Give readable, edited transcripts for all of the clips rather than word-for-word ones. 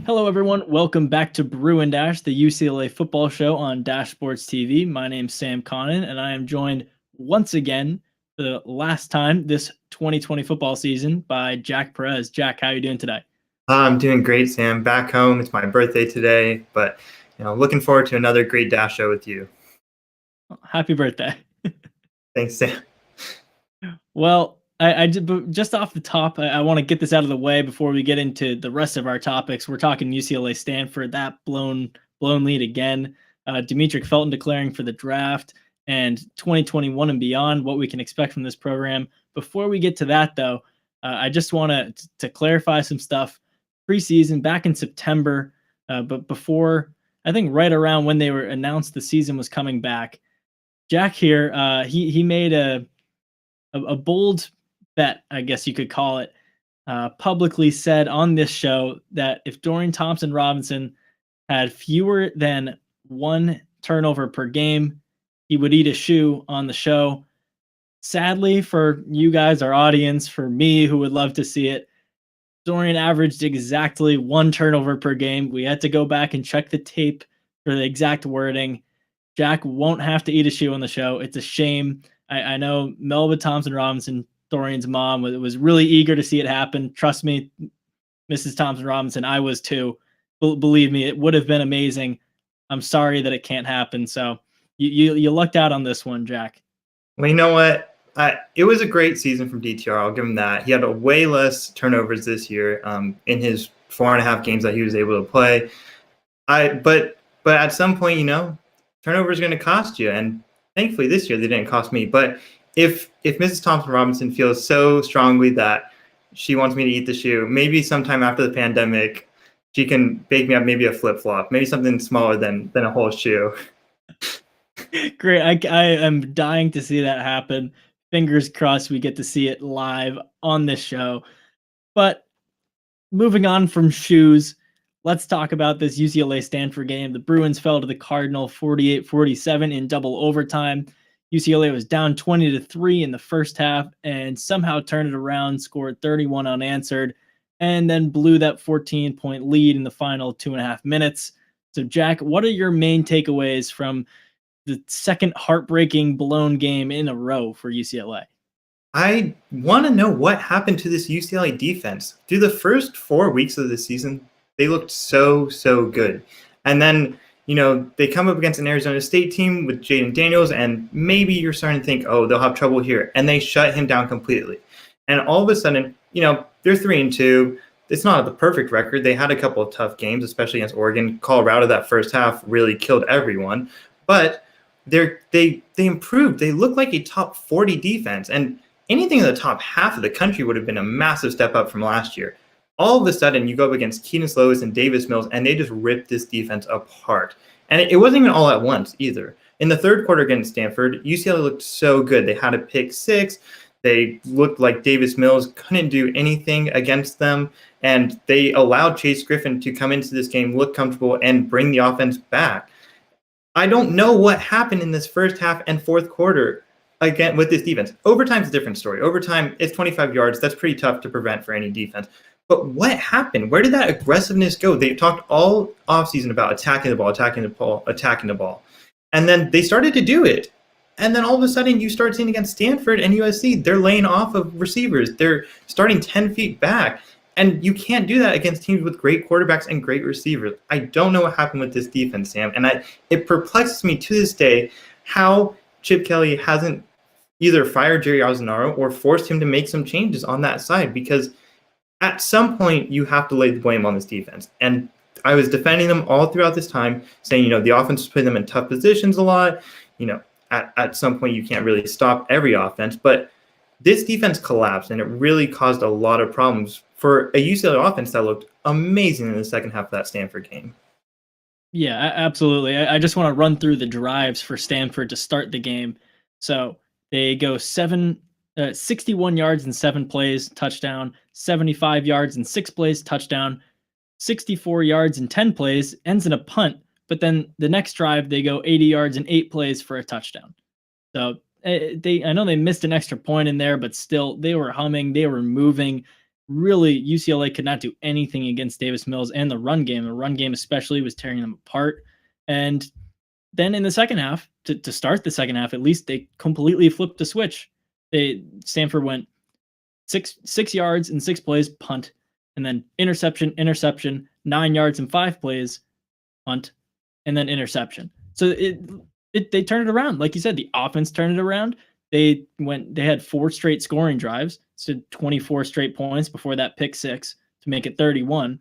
Hello, everyone. Welcome back to Bruin Dash, the UCLA football show on Dash Sports TV. My name's Sam Connon, and I am joined once again for the last time this 2020 football season by Jack Perez. Jack, how are you doing today? I'm doing great, Sam. Back home. It's my birthday today, but looking forward to another great Dash show with you. Happy birthday. Thanks, Sam. Well, just off the top, I want to get this out of the way before we get into the rest of our topics. We're talking UCLA Stanford, that blown lead again. Demetric Felton declaring for the draft and 2021 and beyond, what we can expect from this program. Before we get to that, though, I just want to clarify some stuff. Preseason back in September, but before, I think right around when they were announced the season was coming back, Jack here, he made a bold bet, I guess you could call it, publicly said on this show that if Dorian Thompson-Robinson had fewer than one turnover per game, he would eat a shoe on the show. Sadly for you guys, our audience, for me who would love to see it, Dorian averaged exactly one turnover per game. We had to go back and check the tape for the exact wording. Jack won't have to eat a shoe on the show. It's a shame. I know Melba Thompson-Robinson, Dorian's mom, was really eager to see it happen. Trust me, Mrs. Thompson-Robinson, I was too. Believe me, it would have been amazing. I'm sorry that it can't happen. So you lucked out on this one, Jack. Well, you know what? It was a great season from DTR. I'll give him that. He had a way less turnovers this year in his 4.5 games that he was able to play. But at some point, turnover is going to cost you. And thankfully this year they didn't cost me. But if Mrs. Thompson-Robinson feels so strongly that she wants me to eat the shoe, maybe sometime after the pandemic, she can bake me up maybe a flip-flop, maybe something smaller than a whole shoe. Great. I am dying to see that happen. Fingers crossed we get to see it live on this show. But moving on from shoes, let's talk about this UCLA Stanford game. The Bruins fell to the Cardinal 48-47 in double overtime. UCLA was down 20-3 in the first half and somehow turned it around, scored 31 unanswered, and then blew that 14-point lead in the final 2.5 minutes. So, Jack, what are your main takeaways from the second heartbreaking blown game in a row for UCLA? I want to know what happened to this UCLA defense. Through the first 4 weeks of the season, they looked so good. And then, they come up against an Arizona State team with Jaden Daniels, and maybe you're starting to think, oh, they'll have trouble here. And they shut him down completely. And all of a sudden, they're 3-2. It's not the perfect record. They had a couple of tough games, especially against Oregon. Colorado, that first half really killed everyone. But they improved. They look like a top 40 defense. And anything in the top half of the country would have been a massive step up from last year. All of a sudden, you go up against Keenan Slovis and Davis Mills, and they just ripped this defense apart. And it wasn't even all at once either. In the third quarter against Stanford, UCLA looked so good. They had a pick six. They looked like Davis Mills couldn't do anything against them. And they allowed Chase Griffin to come into this game, look comfortable, and bring the offense back. I don't know what happened in this first half and fourth quarter again with this defense. Overtime's a different story. Overtime, it's 25 yards. That's pretty tough to prevent for any defense. But what happened? Where did that aggressiveness go? They talked all offseason about attacking the ball. And then they started to do it. And then all of a sudden you start seeing against Stanford and USC, they're laying off of receivers. They're starting 10 feet back. And you can't do that against teams with great quarterbacks and great receivers. I don't know what happened with this defense, Sam. And it perplexes me to this day how Chip Kelly hasn't either fired Jerry Arzenaro or forced him to make some changes on that side, because at some point you have to lay the blame on this defense. And I was defending them all throughout this time, saying, the offense is putting them in tough positions a lot. At some point you can't really stop every offense. But this defense collapsed, and it really caused a lot of problems for a UCLA offense that looked amazing in the second half of that Stanford game. Yeah, absolutely. I just want to run through the drives for Stanford to start the game. So they go 61 yards in 7 plays, touchdown, 75 yards in 6 plays, touchdown, 64 yards in 10 plays, ends in a punt. But then the next drive, they go 80 yards in 8 plays for a touchdown. So I know they missed an extra point in there, but still they were humming, they were moving. really UCLA could not do anything against Davis Mills and the run game. The run game especially was tearing them apart. And then in the second half, to start the second half, at least they completely flipped the switch. Stanford went 6 yards in 6 plays, punt, and then interception, 9 yards in 5 plays, punt, and then interception. So they turned it around. Like you said, the offense turned it around. They had 4 straight scoring drives, so 24 straight points before that pick six to make it 31.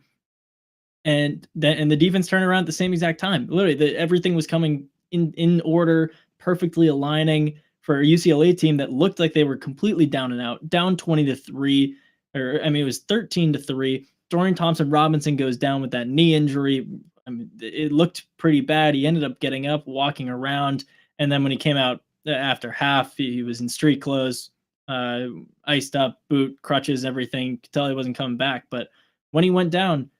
And the defense turned around at the same exact time. Literally, everything was coming in order, perfectly aligning for a UCLA team that looked like they were completely down and out, down 20-3, or I mean, it was 13-3. Dorian Thompson-Robinson goes down with that knee injury. I mean, it looked pretty bad. He ended up getting up, walking around, and then when he came out after half, he was in street clothes, iced up, boot, crutches, everything. Could tell he wasn't coming back. But when he went down,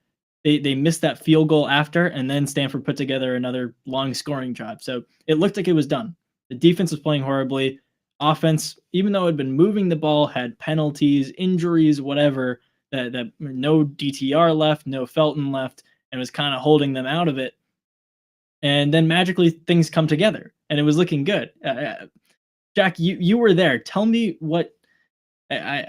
they missed that field goal after, and then Stanford put together another long scoring drive. So it looked like it was done. The defense was playing horribly. Offense, even though it had been moving the ball, had penalties, injuries, whatever, that no DTR left, no Felton left, and was kind of holding them out of it. And then magically things come together, and it was looking good. Jack, you were there. Tell me what I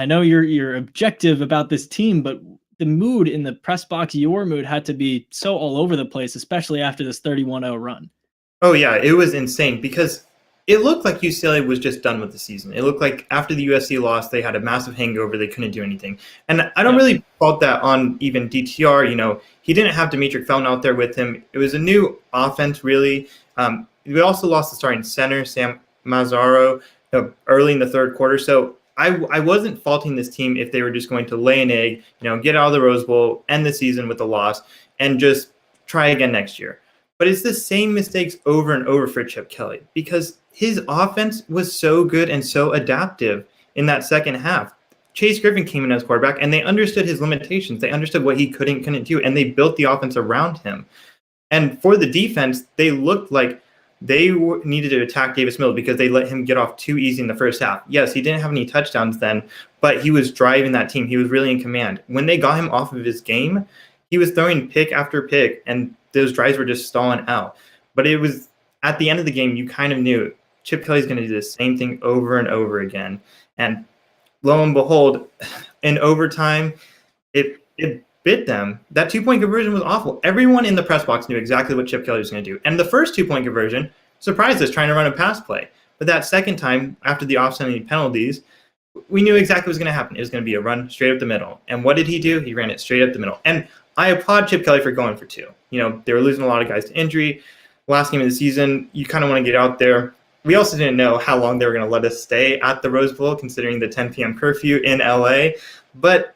know you're objective about this team, but the mood in the press box, your mood had to be so all over the place, especially after this 31-0 run. Oh, yeah, it was insane because it looked like UCLA was just done with the season. It looked like after the USC loss, they had a massive hangover. They couldn't do anything. And I don't really fault that on even DTR. You know, he didn't have Demetric Felton out there with him. It was a new offense, really. We also lost the starting center, Sam Mazzaro, early in the third quarter. So I wasn't faulting this team if they were just going to lay an egg, get out of the Rose Bowl, end the season with a loss, and just try again next year. But it's the same mistakes over and over for Chip Kelly because his offense was so good and so adaptive in that second half. Chase Griffin came in as quarterback, and they understood his limitations. They understood what he couldn't do, and they built the offense around him. And for the defense, they looked like they needed to attack Davis Mills because they let him get off too easy in the first half. Yes, he didn't have any touchdowns then, but he was driving that team. He was really in command. When they got him off of his game, he was throwing pick after pick, and those drives were just stalling out. But it was at the end of the game, you kind of knew Chip Kelly's going to do the same thing over and over again. And lo and behold, in overtime, it bit them. That 2-point conversion was awful. Everyone in the press box knew exactly what Chip Kelly was going to do. And the first 2-point conversion surprised us trying to run a pass play. But that second time, after the offsetting penalties, we knew exactly what was going to happen. It was going to be a run straight up the middle. And what did he do? He ran it straight up the middle. And I applaud Chip Kelly for going for 2. They were losing a lot of guys to injury. Last game of the season, you kind of want to get out there. We also didn't know how long they were going to let us stay at the Rose Bowl, considering the 10 p.m. curfew in LA. But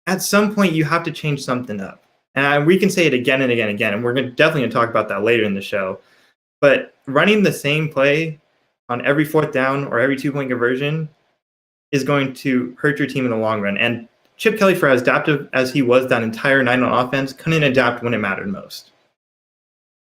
at some point, you have to change something up. And we can say it again and again and again, and we're definitely going to talk about that later in the show. But running the same play on every fourth down or every 2-point conversion is going to hurt your team in the long run. And Chip Kelly, for as adaptive as he was that entire night on offense, couldn't adapt when it mattered most.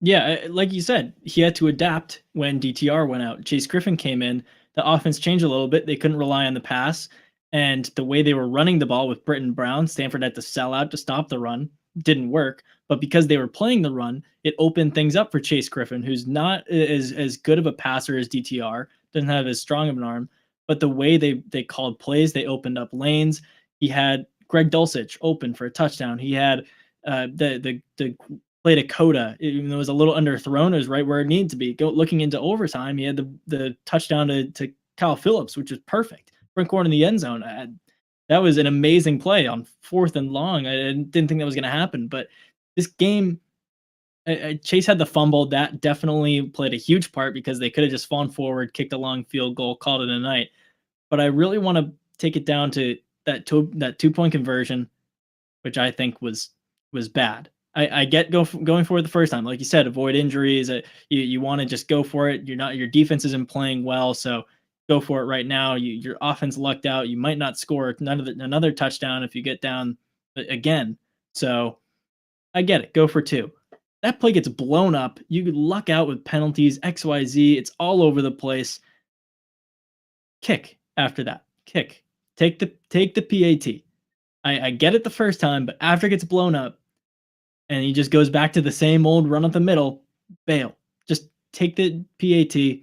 Yeah, like you said, he had to adapt when DTR went out. Chase Griffin came in. The offense changed a little bit. They couldn't rely on the pass. And the way they were running the ball with Britton Brown, Stanford had to sell out to stop the run. Didn't work. But because they were playing the run, it opened things up for Chase Griffin, who's not as good of a passer as DTR, doesn't have as strong of an arm. But the way they called plays, they opened up lanes. He had Greg Dulcich open for a touchdown. He had the play to Coda, even though it was a little underthrown, it was right where it needed to be. Looking into overtime, he had the touchdown to Kyle Phillips, which was perfect. Front corner in the end zone. That was an amazing play on 4th and long. I didn't think that was going to happen, but this game, Chase had the fumble. That definitely played a huge part because they could have just fallen forward, kicked a long field goal, called it a night. But I really want to take it down to that 2-point conversion, which I think was bad. I get going for it the first time, like you said, avoid injuries. You want to just go for it. Your defense isn't playing well, so go for it right now. Your offense lucked out. You might not score another touchdown if you get down again. So I get it. Go for 2. That play gets blown up. You could luck out with penalties, XYZ. It's all over the place. Kick after that. Kick. take the PAT. I get it the first time, but after it gets blown up and he just goes back to the same old run up the middle, bail. Just take the PAT, see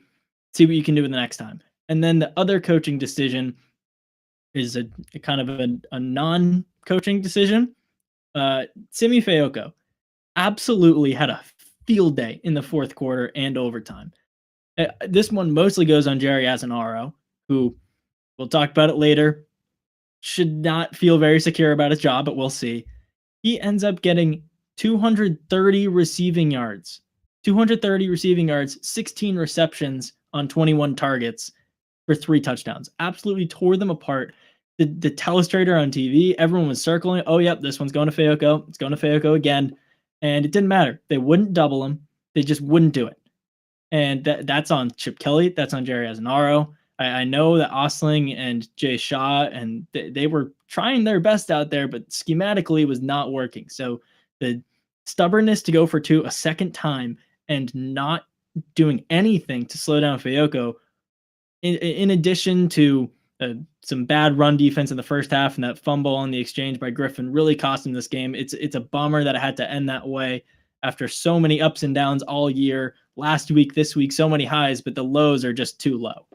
what you can do the next time. And then the other coaching decision is a kind of a non-coaching decision. Simi Fehoko absolutely had a field day in the fourth quarter and overtime. This one mostly goes on Jerry Azzinaro, who we'll talk about it later. Should not feel very secure about his job, but we'll see. He ends up getting 230 receiving yards, 16 receptions on 21 targets for 3 touchdowns. Absolutely tore them apart. The telestrator on TV, everyone was circling. Oh, yep, this one's going to Fehoko. It's going to Fehoko again. And it didn't matter. They wouldn't double him. They just wouldn't do it. And that's on Chip Kelly. That's on Jerry Azzinaro. I know that Osling and Jay Shaw, and they were trying their best out there, but schematically it was not working. So the stubbornness to go for 2 a second time and not doing anything to slow down Fehoko, in addition to some bad run defense in the first half and that fumble on the exchange by Griffin really cost him this game. It's a bummer that it had to end that way after so many ups and downs all year. Last week, this week, so many highs, but the lows are just too low.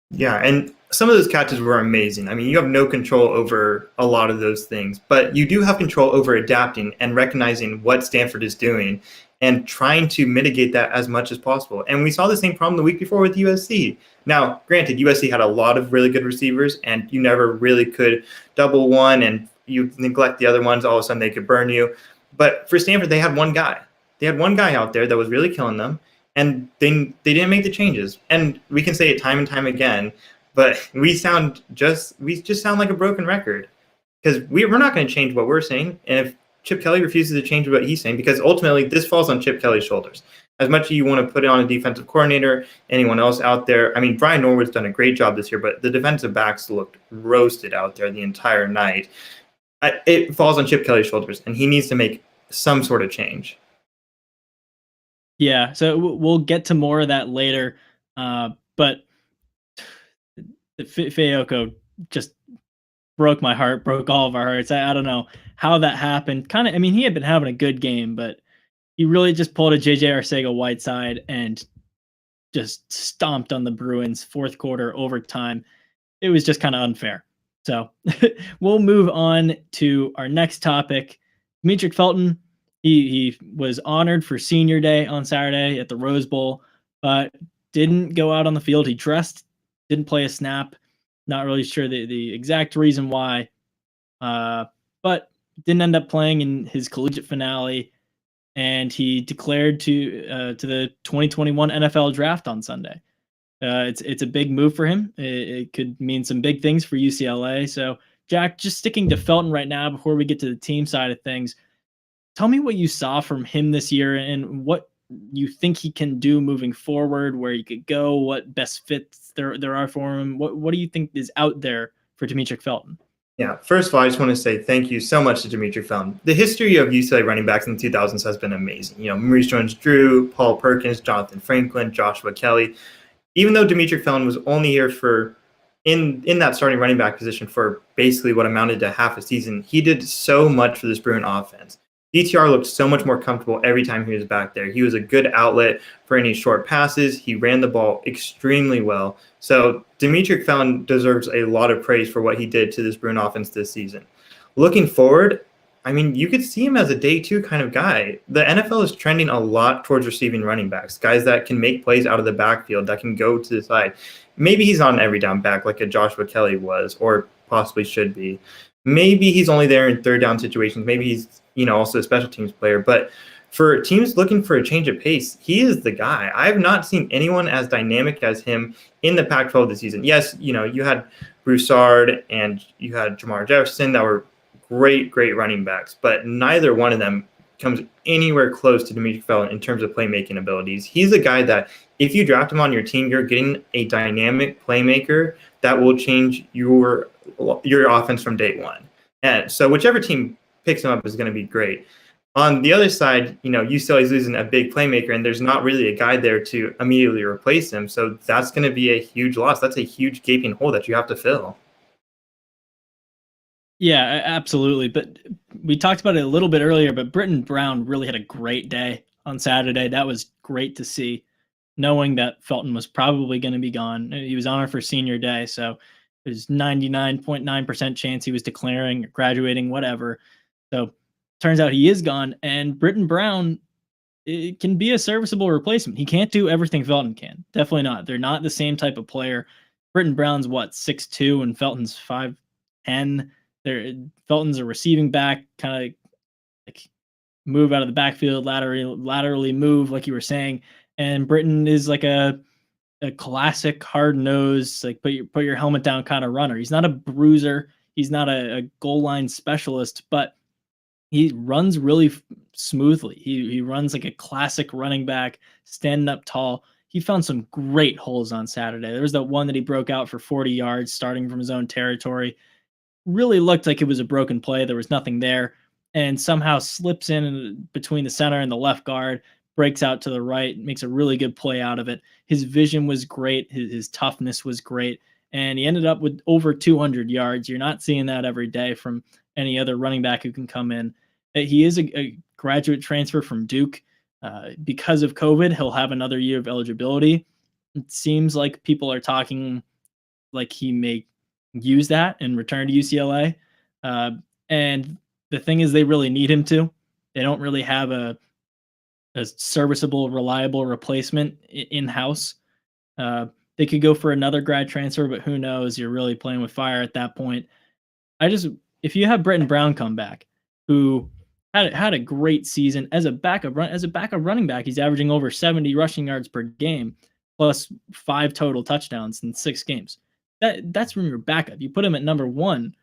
Yeah, and some of those catches were amazing. I mean, you have no control over a lot of those things, but you do have control over adapting and recognizing what Stanford is doing and trying to mitigate that as much as possible. And we saw the same problem the week before with USC. Now, granted, USC had a lot of really good receivers, and you never really could double one, and you neglect the other ones, all of a sudden they could burn you. But for Stanford, they had one guy. They had one guy out there that was really killing them, and they didn't make the changes. And we can say it time and time again, but we just sound like a broken record, because we're not going to change what we're saying. And if Chip Kelly refuses to change what he's saying, because ultimately this falls on Chip Kelly's shoulders. As much as you want to put it on a defensive coordinator, anyone else out there, I mean, Brian Norwood's done a great job this year, but the defensive backs looked roasted out there the entire night. It falls on Chip Kelly's shoulders, and he needs to make some sort of change. Yeah, so we'll get to more of that later, but Fehoko just broke my heart, broke all of our hearts. I don't know how that happened. Kind of, I mean, he had been having a good game, but he really just pulled a JJ Arcega-Whiteside and just stomped on the Bruins fourth quarter overtime. It was just kind of unfair. So we'll move on to our next topic. Demetric Felton, he was honored for senior day on Saturday at the Rose Bowl, but didn't go out on the field. He dressed, didn't play a snap. Not really sure the exact reason why, but didn't end up playing in his collegiate finale, and he declared to the 2021 NFL Draft on Sunday. It's a big move for him. It could mean some big things for UCLA. So, Jack, just sticking to Felton right now before we get to the team side of things, tell me what you saw from him this year and what you think he can do moving forward, where he could go, what best fits there are for him. What do you think is out there for Demetric Felton? Yeah, first of all, I just want to say thank you so much to Demetric Felton. The history of UCLA running backs in the 2000s has been amazing. You know, Maurice Jones-Drew, Paul Perkins, Jonathan Franklin, Joshua Kelly. Even though Demetric Felton was only here in that starting running back position for basically what amounted to half a season, he did so much for this Bruin offense. DTR looked so much more comfortable every time he was back there. He was a good outlet for any short passes. He ran the ball extremely well. So Demetric Felton deserves a lot of praise for what he did to this Bruin offense this season. Looking forward, I mean, you could see him as a day 2 kind of guy. The NFL is trending a lot towards receiving running backs, guys that can make plays out of the backfield, that can go to the side. Maybe he's not an every down back like a Joshua Kelly was, or possibly should be. Maybe he's only there in third down situations. Maybe he's, also a special teams player. But for teams looking for a change of pace, he is the guy. I have not seen anyone as dynamic as him in the Pac-12 this season. Yes, you had Broussard and you had Jamar Jefferson that were great running backs, but neither one of them comes anywhere close to Demetric Felton in terms of playmaking abilities. He's a guy that if you draft him on your team, you're getting a dynamic playmaker that will change your offense from day one. And so whichever team picks him up is going to be great. On the other side, UCLA is losing a big playmaker, and there's not really a guy there to immediately replace him. So that's going to be a huge loss. That's a huge gaping hole that you have to fill. Yeah, absolutely. But we talked about it a little bit earlier, but Britton Brown really had a great day on Saturday. That was great to see, knowing that Felton was probably going to be gone. He was on it for senior day, so there's 99.9% chance he was declaring, graduating, whatever. So turns out he is gone, and Britton Brown, it can be a serviceable replacement. He can't do everything Felton can. Definitely not. They're not the same type of player. Britton Brown's what, 6'2", and Felton's 5'10". Felton's a receiving back, kind of like move out of the backfield, laterally move, like you were saying. And Britton is like a classic hard nosed, like put your helmet down kind of runner. He's not a bruiser. He's not a goal line specialist, but he runs really smoothly. He runs like a classic running back, standing up tall. He found some great holes on Saturday. There was that one that he broke out for 40 yards, starting from his own territory. Really looked like it was a broken play. There was nothing there, and somehow slips in between the center and the left guard, breaks out to the right, makes a really good play out of it. His vision was great. His toughness was great, and he ended up with over 200 yards. You're not seeing that every day from any other running back who can come in. He is a graduate transfer from Duke. Because of COVID, he'll have another year of eligibility. It seems like people are talking like he may use that and return to UCLA. And the thing is, they really need him to. They don't really have a serviceable, reliable replacement in house. They could go for another grad transfer, but who knows? You're really playing with fire at that point. If you have Britton Brown come back, who had a great season as a backup running back, he's averaging over 70 rushing yards per game, plus 5 total touchdowns in 6 games. That's from your backup. You put him at number 1.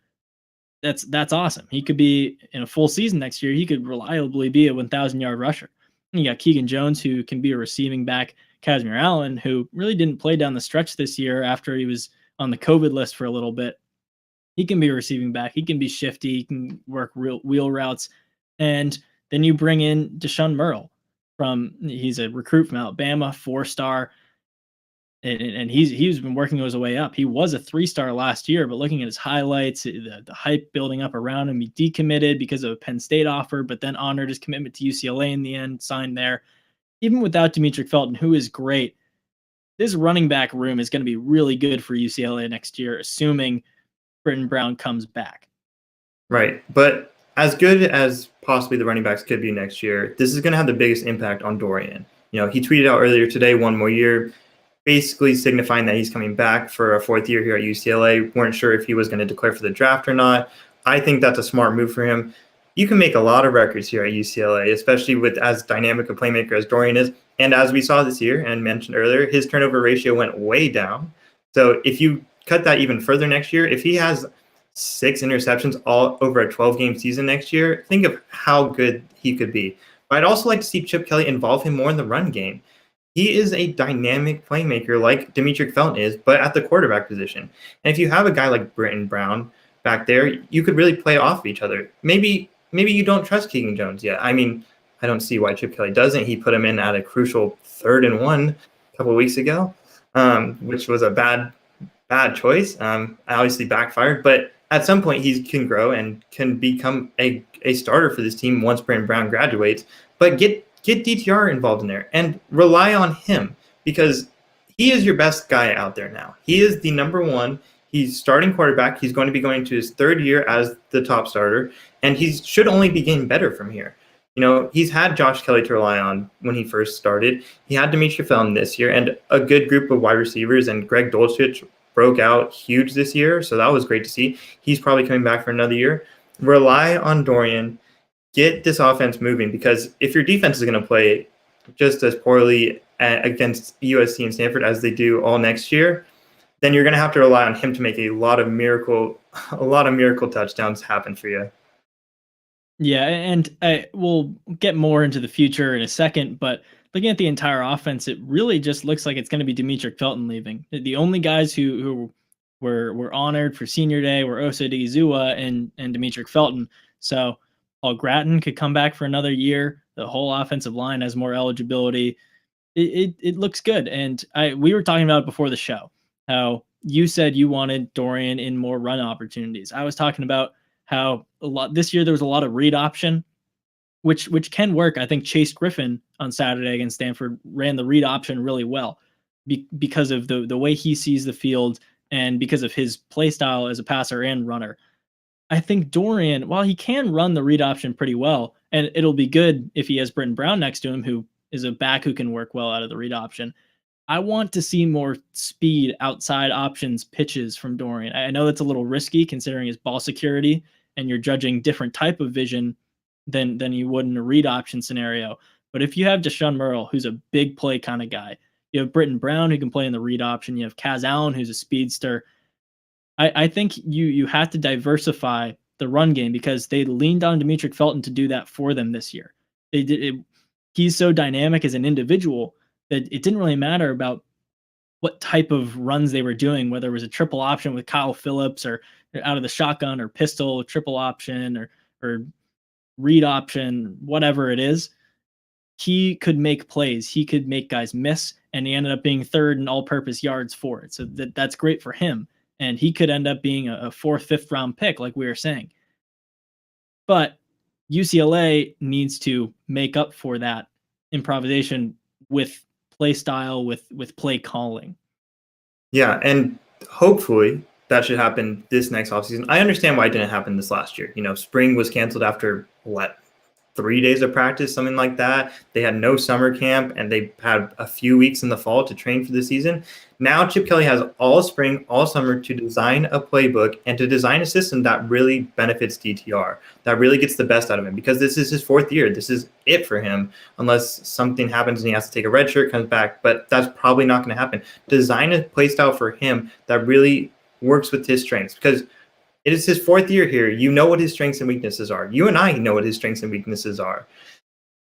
That's awesome. He could be in a full season next year. He could reliably be a 1,000-yard rusher. And you got Keegan Jones, who can be a receiving back. Casimir Allen, who really didn't play down the stretch this year after he was on the COVID list for a little bit. He can be a receiving back. He can be shifty. He can work real wheel routes. And then you bring in Deshaun Merle he's a recruit from Alabama, 4-star. And he's been working his way up. He was a 3-star last year, but looking at his highlights, the hype building up around him, he decommitted because of a Penn State offer, but then honored his commitment to UCLA in the end, signed there. Even without Demetric Felton, who is great, this running back room is going to be really good for UCLA next year, assuming Britton Brown comes back. Right. But as good as possibly the running backs could be next year, this is going to have the biggest impact on Dorian. You know, he tweeted out earlier today, 1 more year, basically signifying that he's coming back for a 4th year here at UCLA. Weren't sure if he was going to declare for the draft or not. I think that's a smart move for him. You can make a lot of records here at UCLA, especially with as dynamic a playmaker as Dorian is. And as we saw this year and mentioned earlier, his turnover ratio went way down. So if you cut that even further next year, if he has 6 interceptions all over a 12-game season next year, think of how good he could be. But I'd also like to see Chip Kelly involve him more in the run game. He is a dynamic playmaker like Demetric Felton is, but at the quarterback position. And if you have a guy like Britton Brown back there, you could really play off of each other. Maybe you don't trust Keegan Jones yet. I mean, I don't see why Chip Kelly doesn't. He put him in at a crucial 3rd and 1 a couple of weeks ago, which was a bad choice. Obviously backfired, but at some point he can grow and can become a starter for this team once Britton Brown graduates. But get DTR involved in there and rely on him, because he is your best guy out there now. He is the number 1. He's starting quarterback. He's going to be going to his 3rd year as the top starter, and he should only be getting better from here. You know, he's had Josh Kelly to rely on when he first started. He had Demetric Felton this year and a good group of wide receivers, and Greg Dulcich broke out huge this year, so that was great to see. He's probably coming back for another year. Rely on Dorian. Get this offense moving, because if your defense is going to play just as poorly against USC and Stanford as they do all next year, then you're going to have to rely on him to make a lot of miracle touchdowns happen for you. Yeah, and we'll get more into the future in a second, but looking at the entire offense, it really just looks like it's going to be Demetric Felton leaving. The only guys who were honored for senior day were Osa Odigizua and Demetric Felton. So Paul Gratton could come back for another year. The whole offensive line has more eligibility. It looks good. And we were talking about it before the show, how you said you wanted Dorian in more run opportunities. I was talking about how a lot this year there was a lot of read option, which can work. I think Chase Griffin on Saturday against Stanford ran the read option really well because of the way he sees the field and because of his play style as a passer and runner. I think Dorian, while he can run the read option pretty well, and it'll be good if he has Britton Brown next to him, who is a back who can work well out of the read option. I want to see more speed outside options pitches from Dorian. I know that's a little risky considering his ball security, and you're judging different type of vision than you would in a read option scenario. But if you have Deshaun Merle, who's a big play kind of guy, you have Britton Brown who can play in the read option, you have Kaz Allen who's a speedster. I think you have to diversify the run game because they leaned on Demetric Felton to do that for them this year. They did it. He's so dynamic as an individual that it didn't really matter about what type of runs they were doing, whether it was a triple option with Kyle Phillips or out of the shotgun or pistol, triple option or read option, whatever it is. He could make plays. He could make guys miss, and he ended up being third in all-purpose yards for it. So that's great for him. And he could end up being a fourth, fifth round pick, like we were saying. But UCLA needs to make up for that improvisation with play style, with play calling. Yeah, and hopefully that should happen this next offseason. I understand why it didn't happen this last year. Spring was canceled after 3 days of practice, something like that. They had no summer camp, and they had a few weeks in the fall to train for the season. Now Chip Kelly has all spring, all summer to design a playbook and to design a system that really benefits DTR, that really gets the best out of him, because this is his fourth year. This is it for him, unless something happens and he has to take a red shirt, comes back, but that's probably not going to happen. Design a play style for him that really works with his strengths, because it is his fourth year here. You know what his strengths and weaknesses are. You and I know what his strengths and weaknesses are.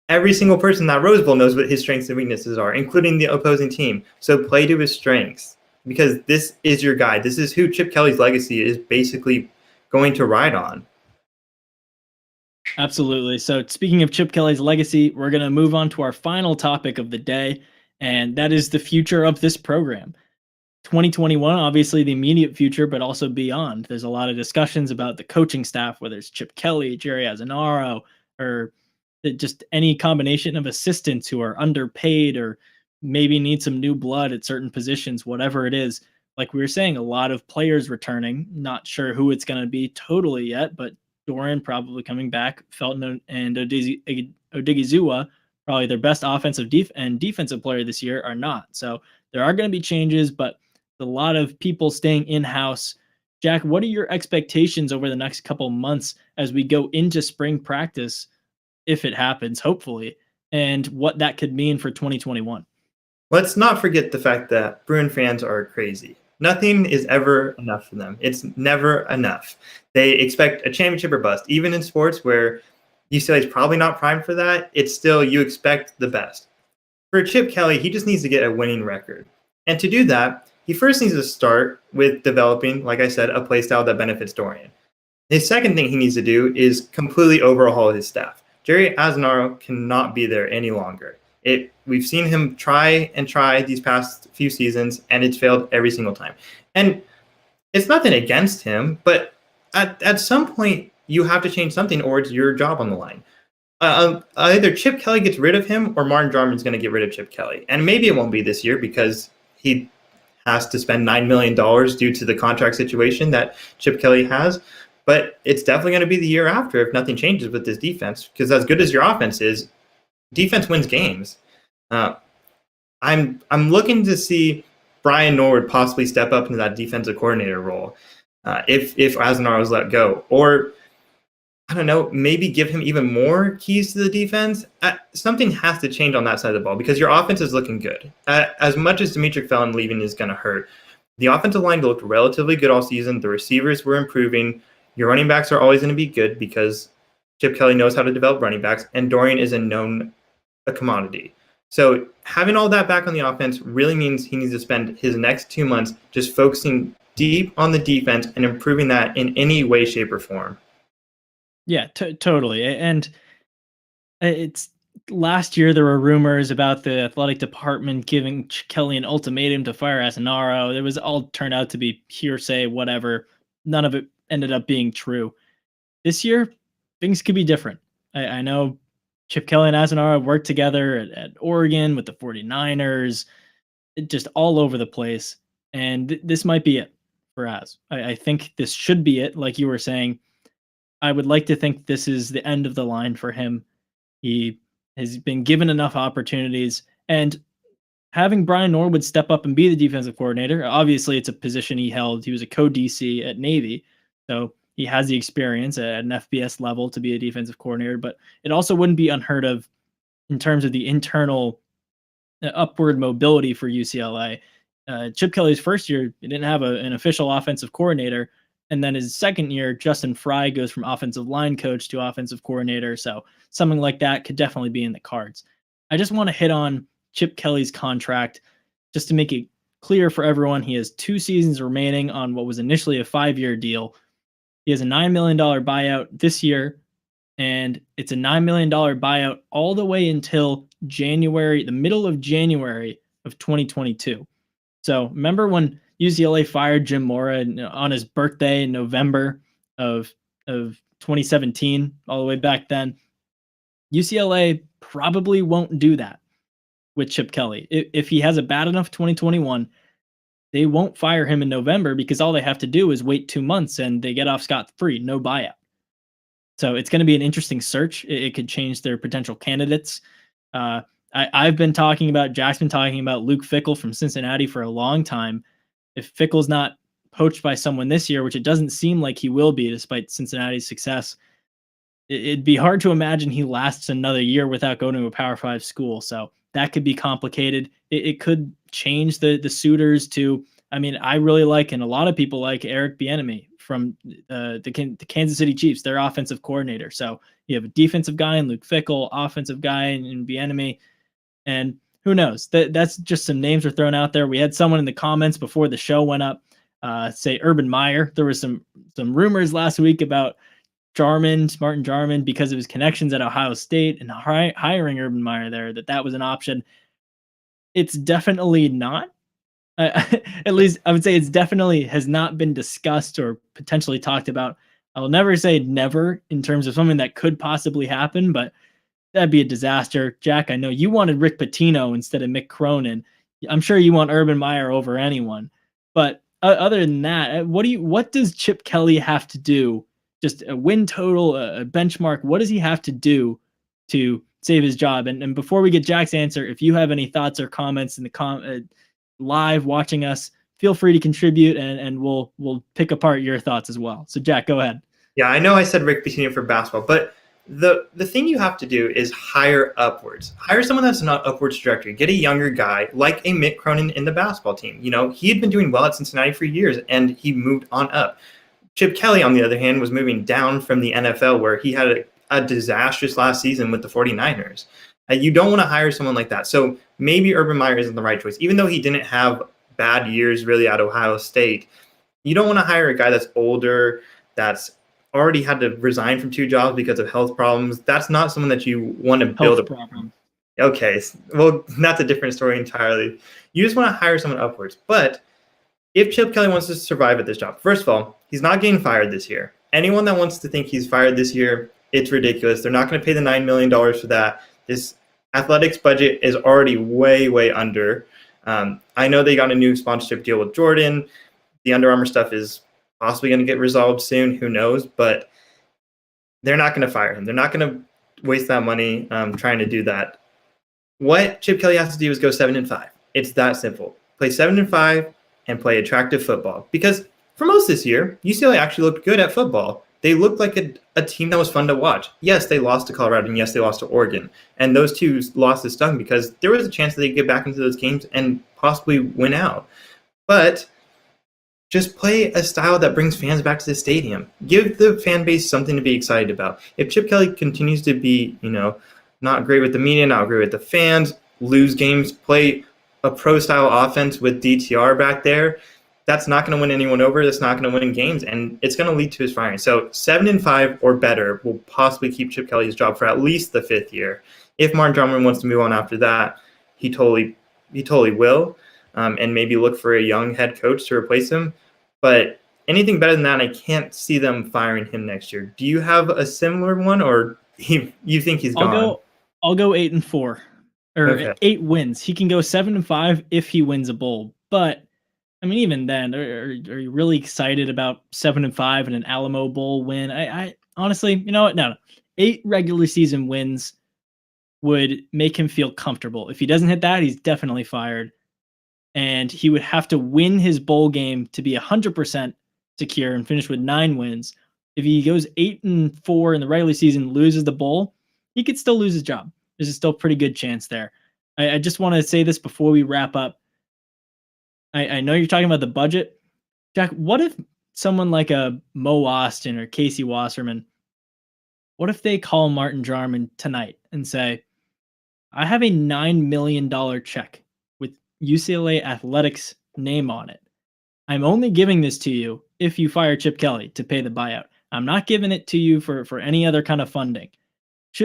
Every single person in that Rose Bowl knows what his strengths and weaknesses are, including the opposing team. So play to his strengths, because this is your guy. This is who Chip Kelly's legacy is basically going to ride on. Absolutely. So speaking of Chip Kelly's legacy, we're going to move on to our final topic of the day, and that is the future of this program. 2021, obviously the immediate future, but also beyond. There's a lot of discussions about the coaching staff, whether it's Chip Kelly, Jerry Azzanaro, or just any combination of assistants who are underpaid or maybe need some new blood at certain positions, whatever it is. Like we were saying, a lot of players returning. Not sure who it's going to be totally yet, but Dorian probably coming back. Felton and Odigizua, probably their best offensive and defensive player this year, are not. So there are going to be changes, but a lot of people staying in-house. Jack, what are your expectations over the next couple months as we go into spring practice, if it happens, hopefully, and what that could mean for 2021? Let's not forget the fact that Bruin fans are crazy. Nothing is ever enough for them. It's never enough. They expect a championship or bust. Even in sports where UCLA is probably not primed for that, it's still, you expect the best. For Chip Kelly, he just needs to get a winning record. And to do that, he first needs to start with developing, like I said, a play style that benefits Dorian. The second thing he needs to do is completely overhaul his staff. Jerry Azzanaro cannot be there any longer. We've seen him try these past few seasons, and it's failed every single time. And it's nothing against him, but at some point, you have to change something, or it's your job on the line. Either Chip Kelly gets rid of him, or Martin Jarman's going to get rid of Chip Kelly. And maybe it won't be this year because he has to spend $9 million due to the contract situation that Chip Kelly has. But it's definitely going to be the year after if nothing changes with this defense, because as good as your offense is, defense wins games. I'm looking to see Brian Norwood possibly step up into that defensive coordinator role if Azzanaro is let go. Or, I don't know, maybe give him even more keys to the defense. Something has to change on that side of the ball because your offense is looking good. As much as Demetric Felton leaving is going to hurt, the offensive line looked relatively good all season. The receivers were improving. Your running backs are always going to be good because Chip Kelly knows how to develop running backs, and Dorian is a commodity. So having all that back on the offense really means he needs to spend his next 2 months just focusing deep on the defense and improving that in any way, shape, or form. Yeah, totally. And it's last year there were rumors about the athletic department giving Kelly an ultimatum to fire Azzanaro. It was all turned out to be hearsay, whatever. None of it ended up being true. This year, things could be different. I know Chip Kelly and Azenaro worked together at Oregon with the 49ers, just all over the place. And this might be it for Az. I think this should be it. Like you were saying, I would like to think this is the end of the line for him. He has been given enough opportunities. And having Brian Norwood step up and be the defensive coordinator, obviously it's a position he held. He was a co-DC at Navy. So he has the experience at an FBS level to be a defensive coordinator, but it also wouldn't be unheard of in terms of the internal upward mobility for UCLA. Chip Kelly's first year, he didn't have an official offensive coordinator. And then his second year, Justin Fry goes from offensive line coach to offensive coordinator. So something like that could definitely be in the cards. I just want to hit on Chip Kelly's contract just to make it clear for everyone. He has 2 seasons remaining on what was initially a 5-year deal. He has a $9 million buyout this year, and it's a $9 million buyout all the way until January, the middle of January of 2022. So remember when UCLA fired Jim Mora on his birthday in November of 2017, all the way back then? UCLA probably won't do that with Chip Kelly. If he has a bad enough 2021, they won't fire him in November because all they have to do is wait 2 months and they get off scot-free, no buyout. So it's going to be an interesting search. It could change their potential candidates. I've been talking about, Jack's been talking about Luke Fickell from Cincinnati for a long time. If Fickell's not poached by someone this year, which it doesn't seem like he will be despite Cincinnati's success, it'd be hard to imagine he lasts another year without going to a Power 5 school. So that could be complicated. It could change the suitors to, I mean, I really like, and a lot of people like, Eric Bieniemy from the Kansas City Chiefs, their offensive coordinator. So you have a defensive guy in Luke Fickell, offensive guy in Bieniemy, and who knows? That's just some names were thrown out there. We had someone in the comments before the show went up say Urban Meyer. There was some rumors last week about Martin Jarman, because of his connections at Ohio State and hiring Urban Meyer there, that was an option. It's definitely not. At least I would say it's definitely has not been discussed or potentially talked about. I'll never say never in terms of something that could possibly happen, but that'd be a disaster. Jack, I know you wanted Rick Pitino instead of Mick Cronin. I'm sure you want Urban Meyer over anyone. But other than that, what does Chip Kelly have to do? Just a win total, a benchmark. What does he have to do to save his job? And before we get Jack's answer, if you have any thoughts or comments in the live watching us, feel free to contribute, and we'll pick apart your thoughts as well. So Jack, go ahead. Yeah, I know I said Rick Pitino for basketball, but the thing you have to do is hire upwards. Hire someone that's not upwards trajectory. Get a younger guy like a Mick Cronin in the basketball team. You know, he had been doing well at Cincinnati for years, and he moved on up. Chip Kelly, on the other hand, was moving down from the NFL, where he had a disastrous last season with the 49ers. You don't want to hire someone like that. So maybe Urban Meyer isn't the right choice. Even though he didn't have bad years really at Ohio State, you don't want to hire a guy that's older, that's already had to resign from 2 jobs because of health problems. That's not someone that you want to build a problem. Okay, well, that's a different story entirely. You just want to hire someone upwards. But if Chip Kelly wants to survive at this job, first of all, he's not getting fired this year. Anyone that wants to think he's fired this year, it's ridiculous. They're not going to pay the $9 million for that. This athletics budget is already way, way under. I know they got a new sponsorship deal with Jordan. The Under Armour stuff is possibly going to get resolved soon. Who knows? But they're not going to fire him. They're not going to waste that money trying to do that. What Chip Kelly has to do is go 7-5. It's that simple. Play 7-5 and play attractive football. Because for most this year, UCLA actually looked good at football. They looked like a team that was fun to watch. Yes, they lost to Colorado, and yes, they lost to Oregon. And those 2 losses stung because there was a chance that they'd get back into those games and possibly win out. But just play a style that brings fans back to the stadium. Give the fan base something to be excited about. If Chip Kelly continues to be, not great with the media, not great with the fans, lose games, play a pro-style offense with DTR back there, that's not going to win anyone over. That's not going to win games, and it's going to lead to his firing. So 7-5 or better will possibly keep Chip Kelly's job for at least the 5th year. If Martin Jarman wants to move on after that, he totally will, and maybe look for a young head coach to replace him. But anything better than that, I can't see them firing him next year. Do you have a similar one, or you think he's gone? I'll go 8-4 or Okay. 8 wins. He can go 7-5 if he wins a bowl. But I mean, even then, are you really excited about 7-5 and an Alamo Bowl win? I honestly, you know what? No. 8 regular season wins would make him feel comfortable. If he doesn't hit that, he's definitely fired. And he would have to win his bowl game to be 100% secure and finish with 9 wins. If he goes 8-4 in the regular season, loses the bowl, he could still lose his job. There's still a pretty good chance there. I just want to say this before we wrap up. I know you're talking about the budget. Jack, what if someone like a Mo Austin or Casey Wasserman, what if they call Martin Jarman tonight and say, I have a $9 million check with UCLA Athletics name on it. I'm only giving this to you if you fire Chip Kelly to pay the buyout. I'm not giving it to you for any other kind of funding.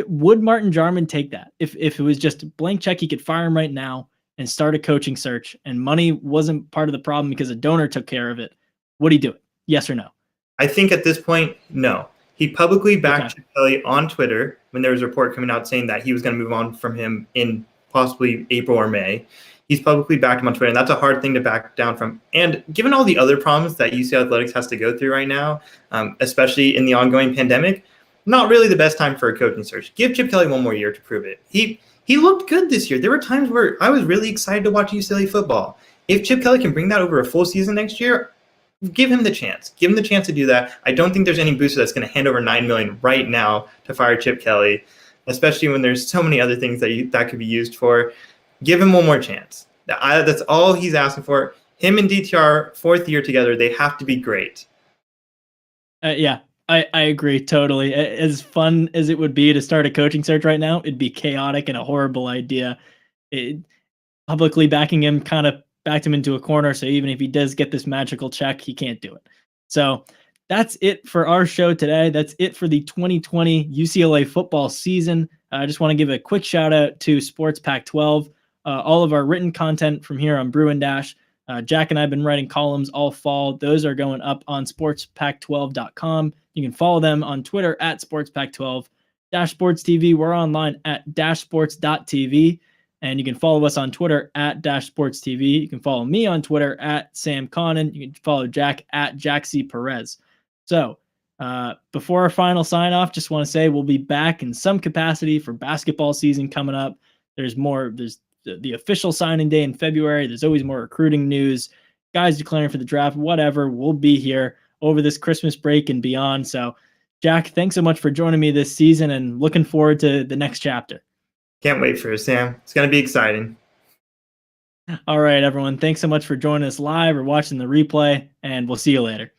Would Martin Jarman take that? If it was just a blank check, he could fire him right now and start a coaching search, and money wasn't part of the problem because a donor took care of it. Would he do it? Yes or no? I think at this point, no. He publicly backed Chip Kelly on Twitter when there was a report coming out saying that he was going to move on from him in possibly April or May. He's publicly backed him on Twitter, and that's a hard thing to back down from. And given all the other problems that UC Athletics has to go through right now, especially in the ongoing pandemic, not really the best time for a coaching search. Give Chip Kelly one more year to prove it. He looked good this year. There were times where I was really excited to watch UCLA football. If Chip Kelly can bring that over a full season next year, give him the chance. Give him the chance to do that. I don't think there's any booster that's going to hand over $9 million right now to fire Chip Kelly, especially when there's so many other things that could be used for. Give him one more chance. That's all he's asking for. Him and DTR, 4th year together, they have to be great. Yeah, I agree totally. As fun as it would be to start a coaching search right now, it'd be chaotic and a horrible idea. Publicly backing him kind of backed him into a corner. So even if he does get this magical check, he can't do it. So that's it for our show today. That's it for the 2020 UCLA football season. I just want to give a quick shout out to Sports Pac-12. All of our written content from here on Bruin Dash. Jack and I have been writing columns all fall. Those are going up on sportspac12.com. You can follow them on Twitter at sportspac12. Dash Sports TV, we're online at dashsports.tv. And you can follow us on Twitter at Dash Sports TV. You can follow me on Twitter at Sam Connon. You can follow Jack at Jack C. Perez. So before our final sign off, just want to say we'll be back in some capacity for basketball season coming up. There's the official signing day in February. There's always more recruiting news, guys declaring for the draft, whatever. We'll be here over this Christmas break and beyond. So Jack, thanks so much for joining me this season and looking forward to the next chapter. Can't wait for it, Sam. It's going to be exciting. All right, everyone. Thanks so much for joining us live or watching the replay, and we'll see you later.